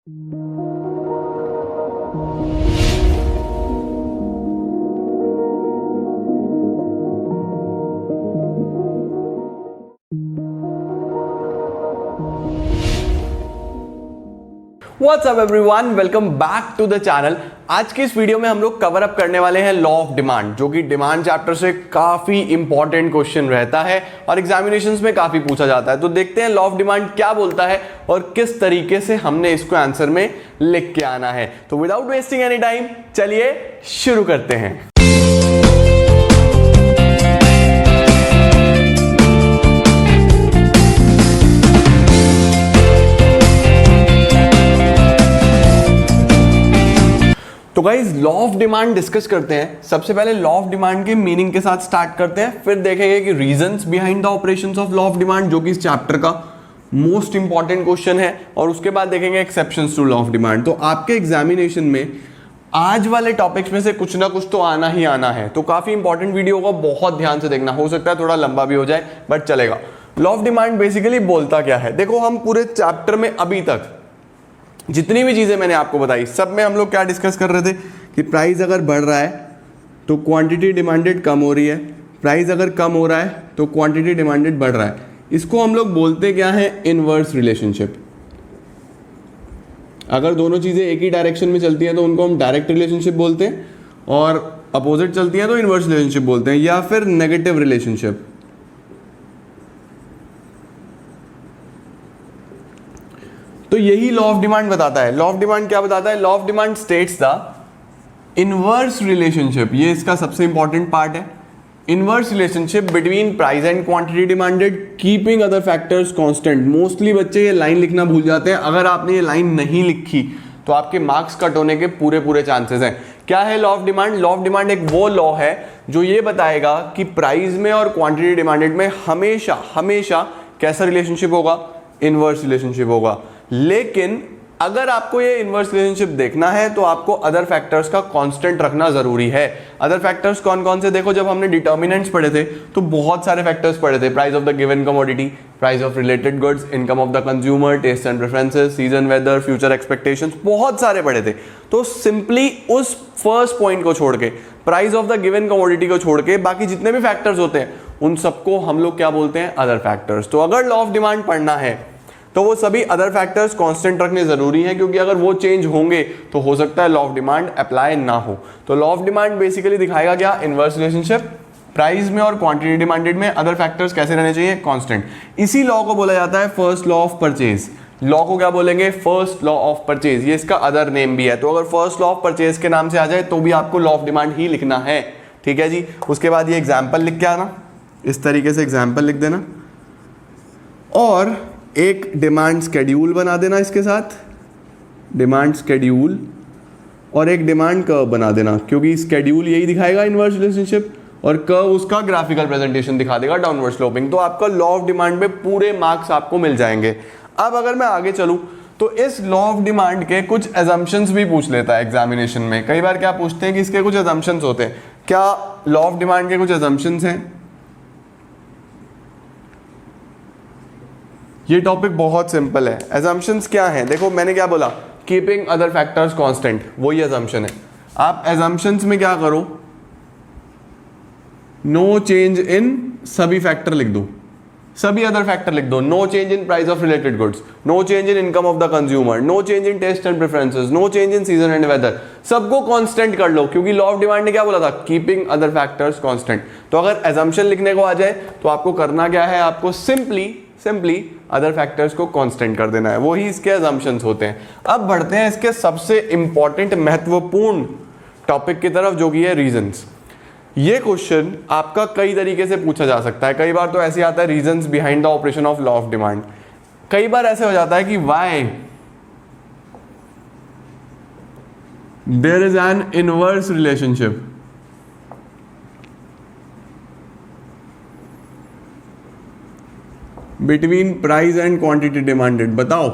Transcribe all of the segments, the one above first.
What's up everyone? Welcome back to the channel। आज की इस वीडियो में हम लोग कवर अप करने वाले हैं लॉ ऑफ डिमांड, जो कि डिमांड चैप्टर से काफी इंपॉर्टेंट क्वेश्चन रहता है और एग्जामिनेशंस में काफी पूछा जाता है। तो देखते हैं लॉ ऑफ डिमांड क्या बोलता है और किस तरीके से हमने इसको आंसर में लिख के आना है। तो विदाउट वेस्टिंग एनी टाइम चलिए शुरू करते हैं। तो guys law of demand discuss करते हैं। सबसे पहले लॉ ऑफ डिमांड के मीनिंग के साथ स्टार्ट करते हैं, फिर देखेंगे कि reasons behind the operations of law of demand, जो कि इस चैप्टर का मोस्ट इंपॉर्टेंट क्वेश्चन है, और उसके बाद देखेंगे exceptions to law of demand. तो आपके एग्जामिनेशन में आज वाले टॉपिक्स में से कुछ ना कुछ तो आना ही आना है, तो काफी इंपॉर्टेंट वीडियो को बहुत ध्यान से देखना। हो सकता है थोड़ा लंबा भी हो जाए बट चलेगा। लॉ ऑफ डिमांड बेसिकली बोलता क्या है? देखो, हम पूरे चैप्टर में अभी तक जितनी भी चीजें मैंने आपको बताई, सब में हम लोग क्या डिस्कस कर रहे थे कि प्राइस अगर बढ़ रहा है तो क्वांटिटी डिमांडेड कम हो रही है, प्राइस अगर कम हो रहा है तो क्वांटिटी डिमांडेड बढ़ रहा है। इसको हम लोग बोलते क्या है? Inverse relationship. अगर दोनों चीजें एक ही डायरेक्शन में चलती हैं तो उनको हम डायरेक्ट रिलेशनशिप बोलते हैं, और अपोजिट चलती हैं तो इनवर्स रिलेशनशिप बोलते हैं, या फिर नेगेटिव रिलेशनशिप। तो यही लॉ ऑफ डिमांड बताता है। लॉ ऑफ डिमांड क्या बताता है? Law of demand states the inverse relationship, ये इसका सबसे इंपॉर्टेंट पार्ट है। Inverse relationship between price and quantity demanded keeping other factors constant. Mostly बच्चे ये लाइन लिखना भूल जाते हैं। अगर आपने ये लाइन नहीं लिखी तो आपके मार्क्स कट होने के पूरे चांसेस हैं। क्या है law of demand? Law of demand एक वो लॉ है जो ये बताएगा कि प्राइस में और क्वांटिटी डिमांडेड में हमेशा कैसा रिलेशनशिप होगा? इनवर्स रिलेशनशिप होगा। लेकिन अगर आपको ये इनवर्स रिलेशनशिप देखना है तो आपको अदर फैक्टर्स का कांस्टेंट रखना जरूरी है। अदर फैक्टर्स कौन कौन से? देखो, जब हमने डिटर्मिनेंट्स पढ़े थे तो बहुत सारे फैक्टर्स पढ़े थे। Price of the given commodity, price of related goods, income of the consumer, taste and preferences, season weather, future expectations, बहुत सारे पढ़े थे। तो सिंपली उस फर्स्ट पॉइंट को छोड़ के, price of the given commodity को छोड़ के, बाकी जितने भी फैक्टर्स होते हैं उन सबको हम लोग क्या बोलते हैं? Other factors. तो अगर लॉ ऑफ डिमांड पढ़ना है तो वो सभी अदर फैक्टर्स कांस्टेंट रखने जरूरी हैं, क्योंकि अगर वो चेंज होंगे तो हो सकता है लॉ ऑफ डिमांड अप्लाई ना हो। तो लॉ ऑफ डिमांड बेसिकली दिखाएगा क्या? Inverse relationship. प्राइस में और क्वांटिटी डिमांडेड में अदर फैक्टर्स कैसे रहने चाहिए? कांस्टेंट। इसी लॉ को बोला जाता है first law of purchase. Law को क्या बोलेंगे? First law of purchase. ये इसका अदर नेम भी है। तो अगर फर्स्ट लॉ ऑफ परचेज के नाम से आ जाए तो भी आपको लॉ ऑफ डिमांड ही लिखना है। ठीक है जी। उसके बाद ये एग्जाम्पल लिख के आना, इस तरीके से एग्जाम्पल लिख देना, और एक डिमांड स्केड्यूल बना देना इसके साथ, डिमांड स्केड्यूल, और एक डिमांड कर्व बना देना, क्योंकि स्केड्यूल यही दिखाएगा इनवर्स रिलेशनशिप और कर्व उसका ग्राफिकल प्रेजेंटेशन दिखा देगा डाउनवर्ड स्लोपिंग। तो आपका लॉ ऑफ डिमांड में पूरे मार्क्स आपको मिल जाएंगे। अब अगर मैं आगे चलूं तो इस लॉ ऑफ डिमांड के कुछ एजम्पशंस भी पूछ लेता है एग्जामिनेशन में। कई बार क्या पूछते हैं कि इसके कुछ एजम्पशंस होते हैं। क्या लॉ ऑफ डिमांड के कुछ एजम्पशंस हैं? ये टॉपिक बहुत सिंपल है। एजम्पशंस क्या हैं? देखो, मैंने क्या बोला? कीपिंग अदर फैक्टर्स कांस्टेंट, वही एजम्पशन है। आप एजम्पशंस में क्या करो? नो चेंज इन सभी फैक्टर लिख दो, सभी अदर फैक्टर लिख दो। No change in price of related goods, no change in income of the consumer, no change in taste and preferences, no change in season and weather. सबको constant कर लो, क्योंकि लॉ ऑफ डिमांड ने क्या बोला था? Keeping other factors constant. तो अगर एजम्पशन लिखने को आ जाए तो आपको करना क्या है? आपको सिंपली अदर फैक्टर्स को कांस्टेंट कर देना है। वही इसके अजम्पशंस होते हैं। अब बढ़ते हैं इसके सबसे इंपॉर्टेंट महत्वपूर्ण टॉपिक की तरफ, जो कि है रीजंस। ये क्वेश्चन आपका कई तरीके से पूछा जा सकता है। कई बार तो ऐसे आता है reasons behind the operation of law of demand. कई बार ऐसे हो जाता है कि why there is an inverse relationship between price and quantity demanded. बताओ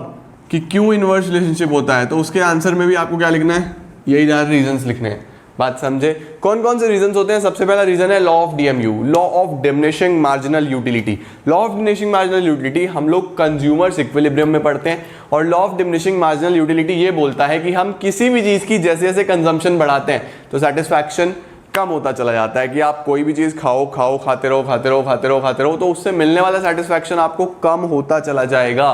कि क्यों इनवर्स रिलेशनशिप होता है। तो उसके आंसर में भी आपको क्या लिखना है? यही रीजंस लिखने हैं। बात समझे? कौन कौन से रीजंस होते हैं? सबसे पहला रीजन है law of DMU, law of diminishing marginal utility. Law of diminishing marginal utility हम लोग कंज्यूमर्स इक्विलिब्रियम में पढ़ते हैं, और law of diminishing marginal utility ये बोलता है कि हम किसी भी चीज की जैसे जैसे कंजम्पशन बढ़ाते हैं तो सेटिस्फैक्शन कम होता चला जाता है। कि आप कोई भी चीज खाओ खाओ खाते रहो खाते रहो खाते रहो खाते रहो, तो उससे मिलने वाला सेटिस्फैक्शन आपको कम होता चला जाएगा।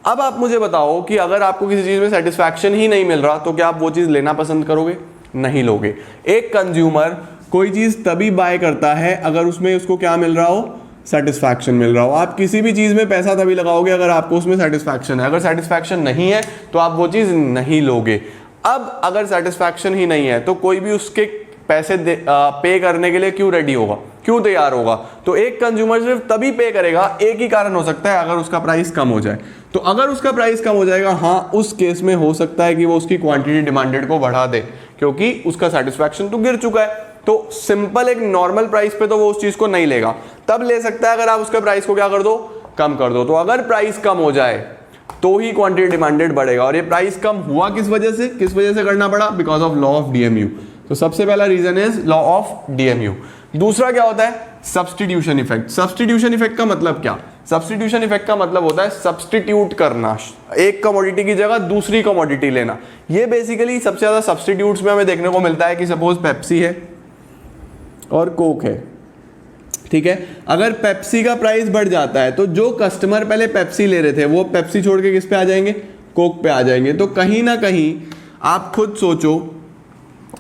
अब आप मुझे बताओ कि अगर आपको किसी चीज में सेटिस्फैक्शन ही नहीं मिल रहा तो क्या आप वो चीज लेना पसंद करोगे? नहीं लोगे। एक कंज्यूमर कोई चीज तभी बाय करता है अगर उसमें उसको क्या मिल रहा हो? सेटिस्फैक्शन मिल रहा हो। आप किसी भी चीज में पैसा तभी लगाओगे अगर आपको उसमें सेटिस्फैक्शन है। अगर सेटिस्फैक्शन नहीं है तो आप वो चीज नहीं लोगे। अब अगर सेटिस्फैक्शन ही नहीं है तो कोई भी उसके पैसे पे करने के लिए क्यों रेडी होगा, क्यों तैयार होगा? तो एक कंज्यूमर सिर्फ तभी पे करेगा, एक ही कारण हो सकता है, अगर उसका प्राइस कम हो जाए। तो अगर उसका प्राइस कम हो जाएगा, हाँ, उस केस में हो सकता है कि वो उसकी क्वांटिटी डिमांडेड को बढ़ा दे, क्योंकि उसका सेटिस्फैक्शन तो गिर चुका है। तो सिंपल एक नॉर्मल प्राइस पे तो वो उस चीज को नहीं लेगा, तब ले सकता है अगर आप उसके प्राइस को क्या कर दो? कम कर दो। तो अगर प्राइस कम हो जाए तो ही क्वांटिटी डिमांडेड बढ़ेगा। और ये प्राइस कम हुआ किस वजह से? किस वजह से करना पड़ा? Because of law of DMU. तो सबसे पहला reason is law of DMU. दूसरा क्या होता है? Substitution effect. सब्स्टिट्यूशन इफेक्ट का मतलब क्या? सब्स्टिट्यूशन इफेक्ट का मतलब होता है सब्स्टिट्यूट करना, एक कमोडिटी की जगह दूसरी कमोडिटी लेना। ये बेसिकली सबसे ज्यादा सब्स्टिट्यूट्स में हमें देखने को मिलता है कि सपोज पेप्सी है और कोक है, ठीक है। अगर पेप्सी का प्राइस बढ़ जाता है तो जो कस्टमर पहले पेप्सी ले रहे थे वो पेप्सी छोड़ के किस पे आ जाएंगे? कोक पे आ जाएंगे। तो कहीं ना कहीं आप खुद सोचो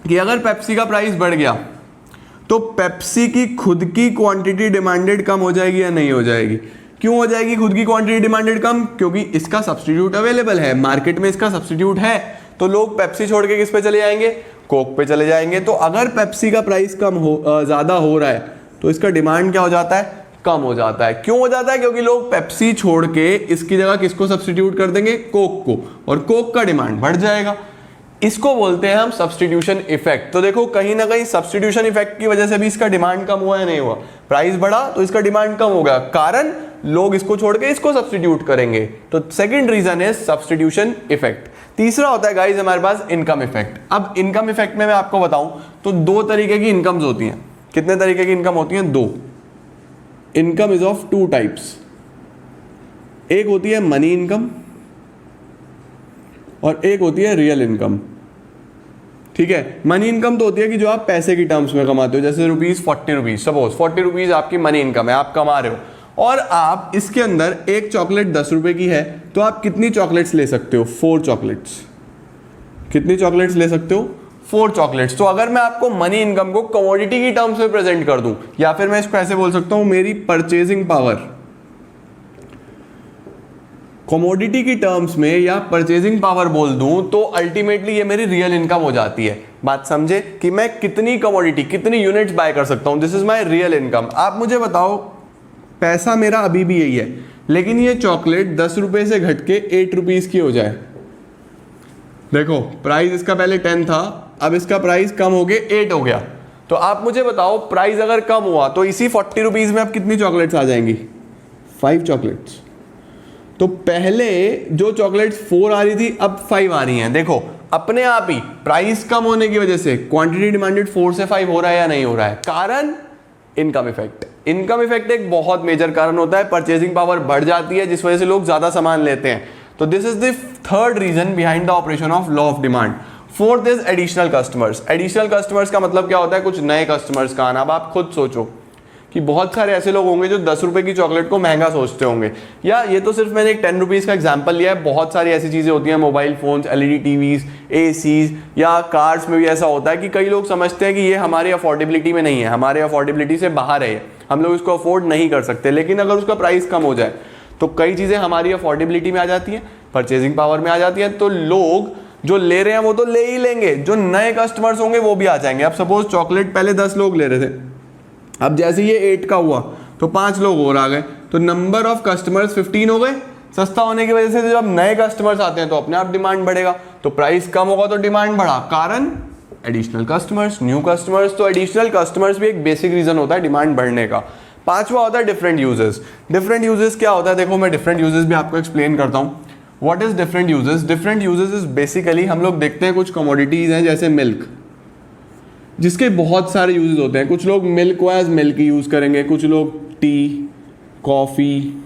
कि अगर पेप्सी का प्राइस बढ़ गया तो पेप्सी की खुद की क्वांटिटी डिमांडेड कम हो जाएगी या नहीं हो जाएगी? क्यों हो जाएगी खुद की क्वांटिटी डिमांडेड कम? क्योंकि इसका सब्स्टिट्यूट अवेलेबल है, मार्केट में इसका सब्स्टिट्यूट है। तो लोग पेप्सी छोड़ के किस पे चले जाएंगे? कोक पे चले जाएंगे। तो अगर पेप्सी का प्राइस ज्यादा हो रहा है तो इसका डिमांड क्या हो जाता है? कम हो जाता है। क्यों हो जाता है? क्योंकि लोग पेप्सी छोड़ के इसकी जगह किसको सब्स्टिट्यूट कर देंगे? कोक को, और कोक का डिमांड बढ़ जाएगा। इसको बोलते हैं हम सब्स्टिट्यूशन इफेक्ट। तो देखो कहीं ना कहीं सब्स्टिट्यूशन इफेक्ट की वजह से भी इसका डिमांड कम हुआ या नहीं हुआ? प्राइस बढ़ा तो इसका डिमांड कम हो गया, कारण लोग इसको छोड़ के इसको सब्स्टिट्यूट करेंगे। तो सेकंड रीजन है सब्स्टिट्यूशन इफेक्ट। तीसरा होता है गाइस हमारे पास इनकम इफेक्ट। अब इनकम इफेक्ट में मैं आपको बताऊं तो दो तरीके की इनकम्स होती हैं। कितने तरीके की इनकम होती हैं? दो। Income is of two types. एक होती है मनी इनकम और एक होती है रियल इनकम, ठीक है। मनी इनकम तो होती है कि जो आप पैसे की टर्म्स में कमाते हो, जैसे ₹40, सपोज 40 रुपीज आपकी मनी इनकम है, आप कमा रहे हो और आप इसके अंदर एक चॉकलेट 10 रुपए की है, तो आप कितनी चॉकलेट्स ले सकते हो? 4 चॉकलेट्स। कितनी चॉकलेट्स ले सकते हो? 4 चॉकलेट्स। तो अगर मैं आपको मनी इनकम को कमोडिटी की टर्म्स में प्रेजेंट कर दूं, या फिर मैं इसको ऐसे बोल सकता हूं मेरी परचेजिंग पावर, कमोडिटी की टर्म्स में या परचेजिंग पावर बोल दूं, तो अल्टीमेटली ये मेरी रियल इनकम हो जाती है। बात समझे कि मैं कितनी कमोडिटी, कितनी यूनिट्स बाय कर सकता हूं, this is my real income. आप मुझे बताओ, पैसा मेरा अभी भी यही है, लेकिन ये चॉकलेट 10 रुपए से घट के 8 रुपीज की हो जाए। देखो प्राइस इसका पहले 10 था, अब इसका प्राइस कम हो गया 8 हो गया। तो आप मुझे बताओ प्राइस अगर कम हुआ तो इसी 40 रुपीज में अब कितनी चॉकलेट्स आ जाएंगी? 5 चॉकलेट्स। तो पहले जो चॉकलेट्स 4 आ रही थी अब 5 आ रही हैं। देखो अपने आप ही प्राइस कम होने की वजह से क्वांटिटी डिमांडेड 4 से 5 हो रहा है या नहीं हो रहा है? कारण इनकम इफेक्ट। इनकम इफेक्ट एक बहुत मेजर कारण होता है, परचेजिंग पावर बढ़ जाती है जिस वजह से लोग ज्यादा सामान लेते हैं। तो this is the third reason behind the operation of law of demand. Fourth is additional customers. Additional customers का मतलब क्या होता है? कुछ नए कस्टमर्स का आना। अब आप खुद सोचो कि बहुत सारे ऐसे लोग होंगे जो 10 रुपए की चॉकलेट को महंगा सोचते होंगे, या ये तो सिर्फ मैंने एक 10 रुपीज का एग्जांपल लिया है, बहुत सारी ऐसी चीजें होती हैं, mobile phones, LED TVs, ACs या कार्स में भी ऐसा होता है कि कई लोग समझते हैं कि ये हमारी अफोर्डेबिलिटी में नहीं है, हमारे अफोर्डेबिलिटी से बाहर है, हम लोग इसको अफोर्ड नहीं कर सकते। लेकिन अगर उसका प्राइस कम हो जाए तो कई चीजें हमारी अफोर्डेबिलिटी में आ जाती है, परचेजिंग पावर में आ जाती है, तो लोग जो ले रहे हैं वो तो ले ही लेंगे, जो नए कस्टमर्स होंगे वो भी आ जाएंगे। अब सपोज चॉकलेट पहले 10 लोग ले रहे थे, अब जैसे ये 8 का हुआ तो 5 लोग और आ गए, तो नंबर ऑफ कस्टमर्स 15 हो गए। सस्ता होने की वजह से जब नए कस्टमर्स आते हैं तो अपने आप डिमांड बढ़ेगा, तो प्राइस कम होगा तो डिमांड बढ़ा, कारण एडिशनल कस्टमर्स, न्यू कस्टमर्स। तो एडिशनल कस्टमर्स भी एक बेसिक रीजन होता है डिमांड बढ़ने का। पांचवा होता है डिफरेंट यूजेस। डिफरेंट यूजेस क्या होता है? देखो मैं डिफरेंट यूजेस भी आपको एक्सप्लेन करता हूँ। What is different uses? Different uses is basically हम लोग देखते हैं कुछ कमोडिटीज हैं जैसे मिल्क, जिसके बहुत सारे यूजेस होते हैं। कुछ लोग मिल्क को एज मिल्क यूज़ करेंगे, कुछ लोग टी, कॉफ़ी,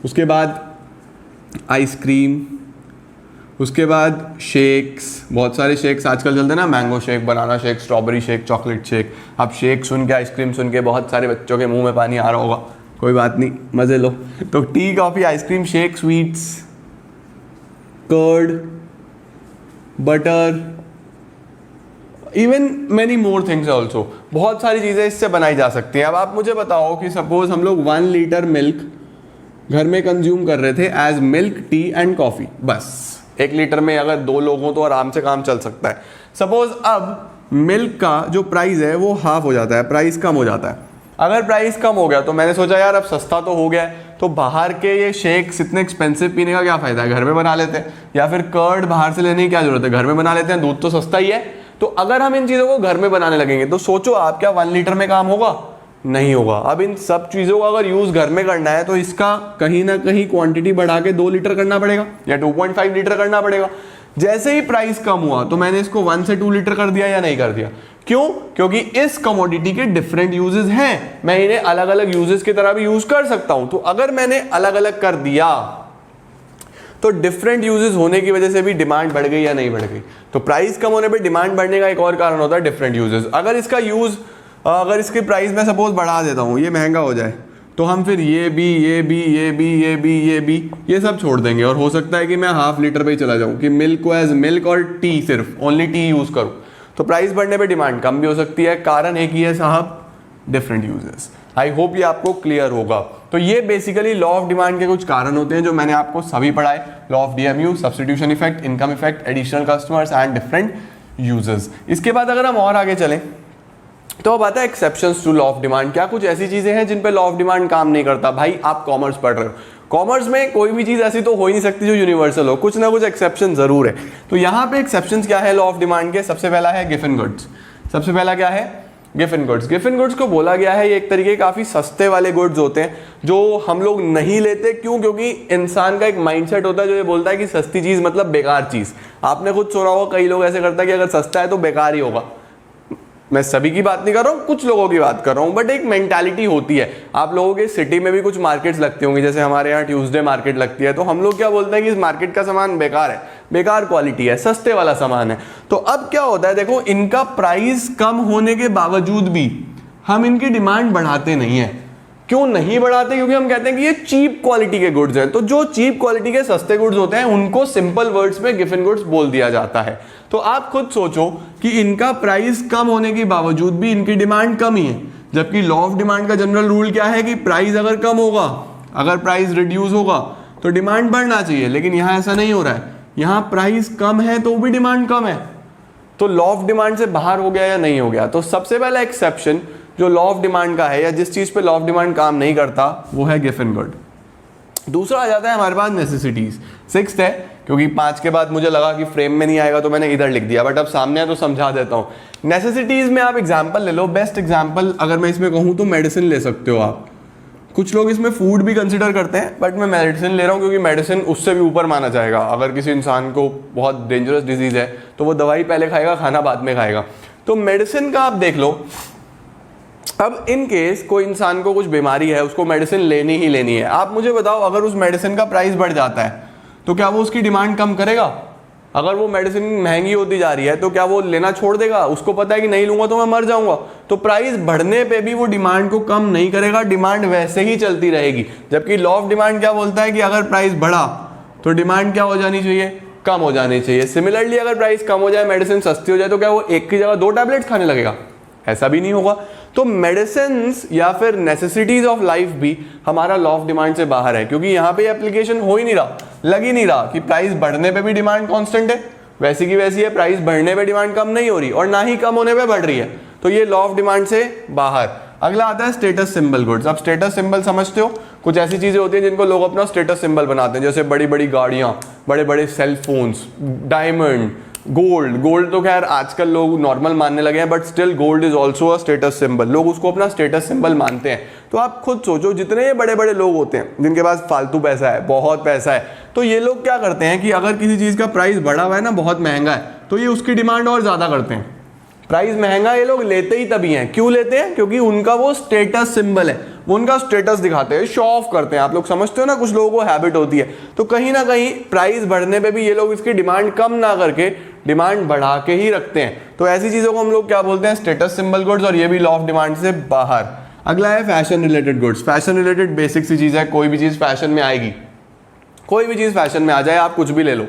उसके बाद आइसक्रीम, उसके बाद शेक्स। बहुत सारे शेक्स आजकल चलते हैं ना, mango shake, banana shake, strawberry shake, chocolate shake. अब शेक सुन के, आइसक्रीम सुन के बहुत सारे बच्चों के मुंह में पानी आ रहा होगा, कोई बात नहीं, मज़े लो। तो tea, coffee, ice cream, shake, sweets, curd, butter, even many more things also. बहुत सारी चीज़ें इससे बनाई जा सकती हैं। अब आप मुझे बताओ कि सपोज हम लोग 1 लीटर मिल्क घर में कंज्यूम कर रहे थे as milk, tea and coffee, बस 1 लीटर में अगर 2 लोग हों तो आराम से काम चल सकता है। सपोज अब मिल्क का जो प्राइस है वो हाफ हो जाता है, प्राइस कम हो जाता है। अगर प्राइस कम हो गया तो मैंने सोचा यार अब सस्ता तो हो गया है, तो बाहर के ये शेक्स इतने एक्सपेंसिव पीने का क्या फ़ायदा है, घर में बना लेते हैं। या फिर कर्ड बाहर से लेने की क्या जरूरत है, घर में बना लेते हैं, दूध तो सस्ता ही है। तो अगर हम इन चीज़ों को घर में बनाने लगेंगे तो सोचो आप, क्या 1 लीटर में काम होगा? नहीं होगा। अब इन सब चीज़ों का अगर यूज़ घर में करना है तो इसका कहीं ना कहीं क्वांटिटी बढ़ा के 2 लीटर करना पड़ेगा या 2.5 लीटर करना पड़ेगा। जैसे ही प्राइस कम हुआ तो मैंने इसको 1 से 2 लीटर कर दिया या नहीं कर दिया? क्यों? क्योंकि इस कमोडिटी के डिफरेंट यूजेस हैं, मैं इन्हें अलग अलग यूजेस की तरह भी यूज कर सकता हूं। तो अगर मैंने अलग अलग कर दिया तो डिफरेंट यूजेस होने की वजह से भी डिमांड बढ़ गई या नहीं बढ़ गई? तो प्राइस कम होने पे डिमांड बढ़ने का एक और कारण होता है डिफरेंट यूजेस। अगर इसका यूज, अगर इसकी प्राइस मैं सपोज बढ़ा देता हूँ, ये महंगा हो जाए, तो हम फिर ये भी, ये भी, ये भी, ये भी, ये भी, ये सब छोड़ देंगे। और हो सकता है कि मैं हाफ लीटर पे ही चला जाऊँ, कि मिल्क को एज मिल्क और टी, सिर्फ ओनली टी यूज करूँ। तो प्राइस बढ़ने पे डिमांड कम भी हो सकती है। कारण एक ही है साहब, डिफरेंट यूजेस। आई होप ये आपको क्लियर होगा। तो ये बेसिकली लॉ ऑफ डिमांड के कुछ कारण होते हैं जो मैंने आपको सभी पढ़ाए। Law of DMU, substitution effect, income effect, additional customers and different uses. इसके बाद अगर हम और आगे चलें तो अब आता है exceptions to law of demand. क्या कुछ ऐसी चीजें हैं जिन पे लॉ ऑफ डिमांड काम नहीं करता? भाई आप कॉमर्स पढ़ रहे हो, कॉमर्स में कोई भी चीज ऐसी तो हो ही नहीं सकती जो यूनिवर्सल हो, कुछ ना कुछ एक्सेप्शन जरूर है। तो यहाँ पे एक्सेप्शंस क्या है लॉ ऑफ डिमांड के? सबसे पहला है गिवन गुड्स। सबसे पहला क्या है? Given goods. गिवन गुड्स को बोला गया है ये एक तरीके काफी सस्ते वाले गुड्स होते हैं जो हम लोग नहीं लेते। क्यों? क्योंकि इंसान का एक माइंडसेट होता है जो ये बोलता है कि सस्ती चीज मतलब बेकार चीज। आपने खुद सुना होगा, कई लोग ऐसे करता है कि अगर सस्ता है तो बेकार ही होगा। मैं सभी की बात नहीं कर रहा हूँ, कुछ लोगों की बात कर रहा हूँ, बट एक मेंटालिटी होती है। आप लोगों के सिटी में भी कुछ मार्केट्स लगती होंगी, जैसे हमारे यहाँ ट्यूसडे मार्केट लगती है, तो हम लोग क्या बोलते हैं कि इस मार्केट का सामान बेकार है, बेकार क्वालिटी है, सस्ते वाला सामान है। तो अब क्या होता है, देखो इनका प्राइस कम होने के बावजूद भी हम इनकी डिमांड बढ़ाते नहीं है। क्यों नहीं बढ़ाते? क्योंकि हम कहते हैं कि ये चीप क्वालिटी के गुड्स हैं। तो जो चीप क्वालिटी के सस्ते गुड्स होते हैं उनको सिंपल वर्ड्स में गिवन गुड्स बोल दिया जाता है। तो आप खुद सोचो कि इनका प्राइस कम होने के बावजूद भी इनकी डिमांड कम ही है, जबकि लॉ ऑफ डिमांड का जनरल रूल क्या है कि प्राइस अगर कम होगा, अगर प्राइस रिड्यूस होगा तो डिमांड बढ़ना चाहिए। लेकिन यहाँ ऐसा नहीं हो रहा है, यहाँ प्राइस कम है तो भी डिमांड कम है। तो लॉ ऑफ डिमांड से बाहर हो गया या नहीं हो गया? तो सबसे पहला एक्सेप्शन जो लॉ ऑफ डिमांड का है, या जिस चीज पे लॉ ऑफ डिमांड काम नहीं करता, वो है गिवन गुड। दूसरा आ जाता है हमारे पास नेसेसिटीज। 6th है, क्योंकि 5 के बाद मुझे लगा कि फ्रेम में नहीं आएगा तो मैंने इधर लिख दिया, बट अब सामने है तो समझा देता हूं। नेसेसिटीज में आप एग्जांपल ले लो। बेस्ट एग्जांपल अगर मैं इसमें कहूं तो मेडिसिन ले सकते हो आप। कुछ लोग इसमें फूड भी कंसिडर करते हैं, बट मैं मेडिसिन ले रहा हूं क्योंकि मेडिसिन उससे भी ऊपर माना जाएगा। अगर किसी इंसान को बहुत डेंजरस डिजीज है तो वो दवाई पहले खाएगा, खाना बाद में खाएगा। तो मेडिसिन का आप देख लो। अब इन केस कोई इंसान को कुछ बीमारी है, उसको मेडिसिन लेनी ही लेनी है। आप मुझे बताओ, अगर उस मेडिसिन का प्राइस बढ़ जाता है तो क्या वो उसकी डिमांड कम करेगा? अगर वो मेडिसिन महंगी होती जा रही है तो क्या वो लेना छोड़ देगा? उसको पता है कि नहीं लूंगा तो मैं मर जाऊंगा। तो प्राइस बढ़ने पे भी वो डिमांड को कम नहीं करेगा, डिमांड वैसे ही चलती रहेगी। जबकि लॉ ऑफ डिमांड क्या बोलता है कि अगर प्राइस बढ़ा तो डिमांड क्या हो जानी चाहिए? कम हो जानी चाहिए। सिमिलरली अगर प्राइस कम हो जाए, मेडिसिन सस्ती हो जाए, तो क्या वो एक की जगह 2 टैबलेट्स खाने लगेगा? ऐसा भी नहीं होगा। तो मेडिसिन या फिर नेसेसिटीज ऑफ लाइफ भी हमारा लॉ ऑफ डिमांड से बाहर है, क्योंकि यहाँ पे एप्लीकेशन हो ही नहीं रहा, लग ही नहीं रहा कि प्राइस बढ़ने पे भी डिमांड कांस्टेंट है, वैसी की वैसी है। प्राइस बढ़ने पे डिमांड कम नहीं हो रही और ना ही कम होने पे बढ़ रही है, तो ये लॉ ऑफ डिमांड से बाहर। अगला आता है स्टेटस सिंबल गुड्स। अब स्टेटस सिंबल समझते हो, कुछ ऐसी चीजें होती हैं जिनको लोग अपना स्टेटस सिंबल बनाते हैं, जैसे बड़ी बड़ी गाड़ियां, बड़े बड़े सेल फोन्स, डायमंड, गोल्ड तो खैर आजकल लोग नॉर्मल मानने लगे हैं, but still gold is also a status symbol. लोग उसको अपना स्टेटस सिंबल मानते हैं। तो आप खुद सोचो, जितने ये बड़े बड़े लोग होते हैं जिनके पास फालतू पैसा है, बहुत पैसा है, तो ये लोग क्या करते हैं कि अगर किसी चीज का प्राइस बढ़ा हुआ है ना, बहुत महंगा है, तो ये उसकी डिमांड और ज्यादा करते हैं। प्राइस महंगा ये लोग लेते ही तभी हैं। क्यों लेते हैं? क्योंकि उनका वो स्टेटस सिंबल है, वो उनका स्टेटस दिखाते हैं, शो ऑफ करते हैं। आप लोग समझते हो ना, कुछ लोगों को हैबिट होती है। तो कहीं ना कहीं प्राइस बढ़ने पे भी ये लोग इसकी डिमांड कम ना करके डिमांड बढ़ा के ही रखते हैं। तो ऐसी चीज़ों को हम लोग क्या बोलते हैं? स्टेटस सिंबल गुड्स, और ये भी लॉ ऑफ डिमांड से बाहर। अगला है fashion related goods. Fashion related basic सी चीज़ है, कोई भी चीज़ फैशन में आएगी, कोई भी चीज़ फैशन में आ जाए, आप कुछ भी ले लो,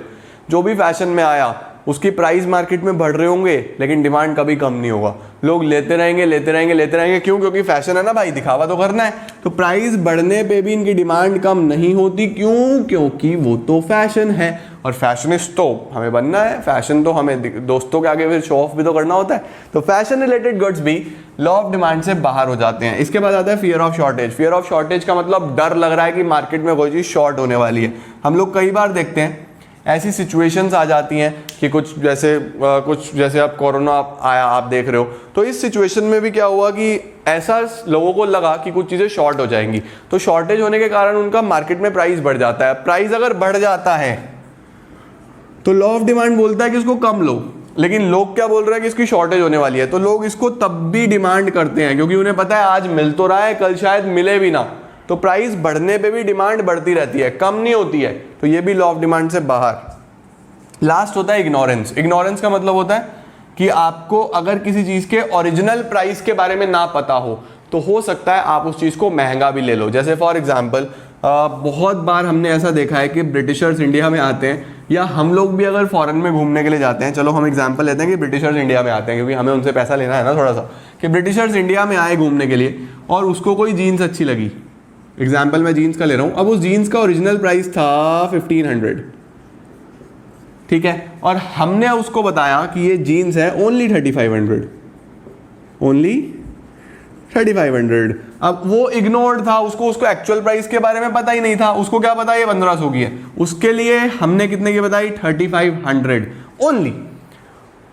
जो भी फैशन में आया उसकी प्राइस मार्केट में बढ़ रहे होंगे लेकिन डिमांड कभी कम नहीं होगा। लोग लेते रहेंगे लेते रहेंगे लेते रहेंगे। क्यों? क्योंकि फैशन है ना भाई, दिखावा तो करना है। तो प्राइस बढ़ने पे भी इनकी डिमांड कम नहीं होती। क्यों? क्योंकि वो तो फैशन है, और फैशनिस्ट तो हमें बनना है। फैशन तो हमें दोस्तों के आगे फिर शो ऑफ भी तो करना होता है। तो फैशन रिलेटेड गुड्स भी लॉ ऑफ डिमांड से बाहर हो जाते हैं। इसके बाद आता है fear of shortage. Fear of shortage का मतलब डर लग रहा है कि मार्केट में कोई चीज़ शॉर्ट होने वाली है। हम लोग कई बार देखते हैं ऐसी सिचुएशंस आ जाती हैं कि कुछ जैसे अब कोरोना आया, आप देख रहे हो। तो इस सिचुएशन में भी क्या हुआ कि ऐसा लोगों को लगा कि कुछ चीज़ें शॉर्ट हो जाएंगी, तो शॉर्टेज होने के कारण उनका मार्केट में प्राइस बढ़ जाता है। प्राइस अगर बढ़ जाता है तो लॉ ऑफ डिमांड बोलता है कि इसको कम लो, लेकिन लोग क्या बोल रहे हैं कि इसकी शॉर्टेज होने वाली है। तो लोग इसको तब भी डिमांड करते हैं क्योंकि उन्हें पता है आज मिल तो रहा है, कल शायद मिले भी ना। तो प्राइस बढ़ने पे भी डिमांड बढ़ती रहती है, कम नहीं होती है। तो ये भी लॉ ऑफ डिमांड से बाहर। लास्ट होता है इग्नोरेंस। इग्नोरेंस का मतलब होता है कि आपको अगर किसी चीज़ के ओरिजिनल प्राइस के बारे में ना पता हो हो सकता है आप उस चीज़ को महंगा भी ले लो। जैसे फॉर एग्जाम्पल बहुत बार हमने ऐसा देखा है कि ब्रिटिशर्स इंडिया में आते हैं, या हम लोग भी अगर फॉरेन में घूमने के लिए जाते हैं, चलो हम एग्जाम्पल लेते हैं कि ब्रिटिशर्स इंडिया में आते हैं क्योंकि हमें उनसे पैसा लेना है ना थोड़ा सा, कि ब्रिटिशर्स इंडिया में आए घूमने के लिए और उसको कोई जीन्स अच्छी लगी। एग्जाम्पल मैं जीन्स का ले रहा हूँ। अब उस जीन्स का ओरिजिनल प्राइस था 1500, ठीक है, और हमने उसको बताया कि ये जीन्स है ओनली 3500, ओनली 3500। अब वो इग्नोर्ड था, उसको एक्चुअल प्राइस के बारे में पता ही नहीं था। उसको क्या पता ये 1500 की है, उसके लिए हमने कितने की बताई? 3500 ओनली।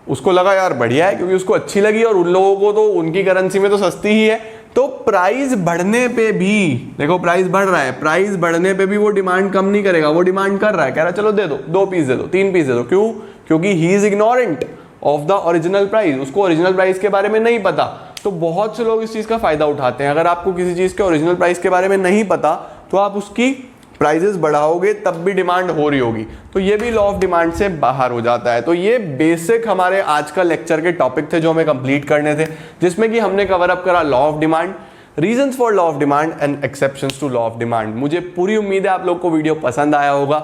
उसको लगा यार बढ़िया है क्योंकि उसको अच्छी लगी, और उन लोगों को तो उनकी करेंसी में तो सस्ती ही है। तो प्राइस बढ़ने पे भी, देखो प्राइस बढ़ रहा है, प्राइस बढ़ने पे भी वो डिमांड कम नहीं करेगा, वो डिमांड कर रहा है, कह रहा है चलो दे दो, 2 पीस दे दो, 3 पीस दे दो। क्यों? क्योंकि he is ignorant of the original price, उसको ओरिजिनल प्राइस के बारे में नहीं पता। तो बहुत से लोग इस चीज का फायदा उठाते हैं। अगर आपको किसी चीज के ओरिजिनल प्राइस के बारे में नहीं पता तो आप उसकी प्राइसेस बढ़ाओगे तब भी डिमांड हो रही होगी। तो ये भी लॉ ऑफ डिमांड से बाहर हो जाता है। तो ये बेसिक हमारे आज का लेक्चर के टॉपिक थे जो हमें कंप्लीट करने थे, जिसमें कि हमने कवर अप करा law of demand, reasons for law of demand and exceptions to law of demand. मुझे पूरी उम्मीद है आप लोग को वीडियो पसंद आया होगा।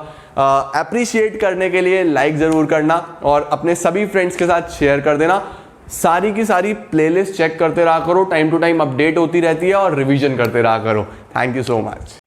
अप्रिशिएट करने के लिए लाइक जरूर करना और अपने सभी फ्रेंड्स के साथ शेयर कर देना। सारी की सारी प्लेलिस्ट चेक करते रहा करो, टाइम टू टाइम अपडेट होती रहती है, और रिवीजन करते रहा करो। Thank you so much.